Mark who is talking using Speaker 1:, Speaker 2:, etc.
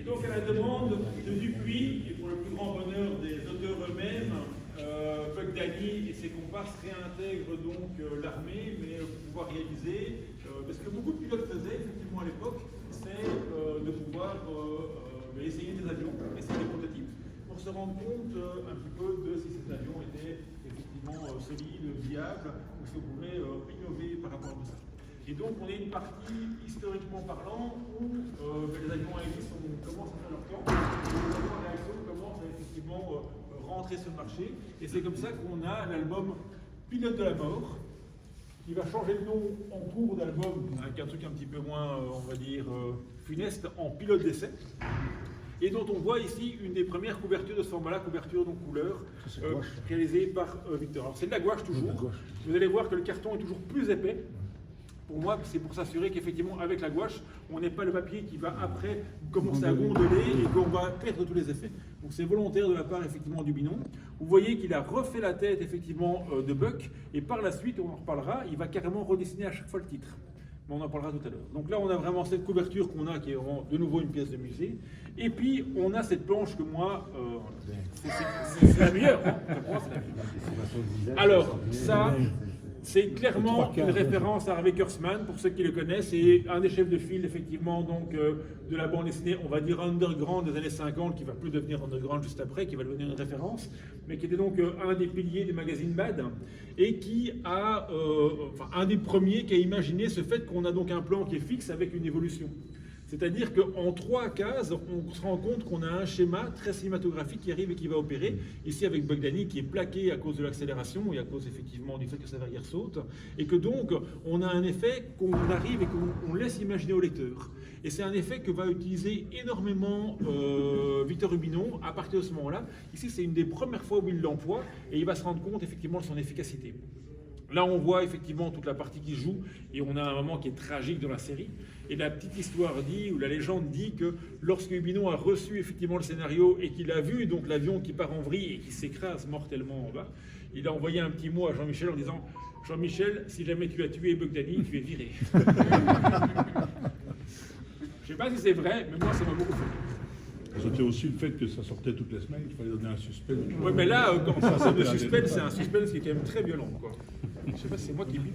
Speaker 1: donc à la demande de Dupuis, et pour le plus grand bonheur des auteurs eux-mêmes, Bogdani et ses comparses réintègrent donc l'armée, mais pour pouvoir réaliser, parce que beaucoup de pilotes faisaient effectivement à l'époque, c'est de pouvoir essayer des avions, essayer des prototypes, pour se rendre compte un petit peu de si ces avions étaient effectivement solides, viables, ou si on pouvait innover par rapport à tout ça. Et donc on est une partie, historiquement parlant, où les avions à hélice commencent à faire leur temps, et les avions à réaction commencent à effectivement rentrer sur le marché. Et c'est comme ça qu'on a l'album Pilote de la mort, qui va changer de nom en cours d'album, avec un truc un petit peu moins, on va dire, funeste, en Pilote d'essai. Et dont on voit ici une des premières couvertures de ce format-là, couverture donc couleur, réalisée par Victor. Alors c'est de la gouache toujours. Vous allez voir que le carton est toujours plus épais. Pour moi, c'est pour s'assurer qu'effectivement, avec la gouache, on n'est pas le papier qui va après commencer à gondoler et qu'on va perdre tous les effets. Donc c'est volontaire de la part effectivement du Binon. Vous voyez qu'il a refait la tête effectivement de Buck, et par la suite, on en reparlera, il va carrément redessiner à chaque fois le titre. Mais on en parlera tout à l'heure. Donc là, on a vraiment cette couverture qu'on a, qui est vraiment de nouveau une pièce de musée. Et puis, on a cette planche que moi, c'est la meilleure. Hein. Pour moi, c'est la meilleure. Alors, ça, c'est clairement une référence à Harvey Kurtzman, pour ceux qui le connaissent. C'est un des chefs de file, effectivement, donc, de la bande dessinée, on va dire underground des années 50, qui va plus devenir underground juste après, qui va devenir une référence, mais qui était donc un des piliers du magazine Bad, et qui a, enfin, un des premiers qui a imaginé ce fait qu'on a donc un plan qui est fixe avec une évolution. C'est-à-dire qu'en 3 cases, on se rend compte qu'on a un schéma très cinématographique qui arrive et qui va opérer. Ici avec Bogdani qui est plaqué à cause de l'accélération et à cause effectivement du fait que sa verrière saute. Et que donc on a un effet qu'on arrive et qu'on laisse imaginer au lecteur. Et c'est un effet que va utiliser énormément Victor Ubinon à partir de ce moment-là. Ici c'est une des premières fois où il l'emploie et il va se rendre compte effectivement de son efficacité. Là, on voit effectivement toute la partie qui joue et on a un moment qui est tragique dans la série. Et la petite histoire dit, ou la légende dit que lorsque Ubinon a reçu effectivement le scénario et qu'il a vu donc l'avion qui part en vrille et qui s'écrase mortellement en bas, il a envoyé un petit mot à Jean-Michel en disant « Jean-Michel, si jamais tu as tué Bogdani, tu es viré. » Je ne sais pas si c'est vrai, mais moi, ça m'a beaucoup fait.
Speaker 2: C'était aussi le fait que ça sortait toutes les semaines, il fallait donner un suspense.
Speaker 1: Oui, mais là, quand ça sort de suspense, c'est un suspense qui est quand même très violent, quoi. Je sais pas si c'est moi qui bip.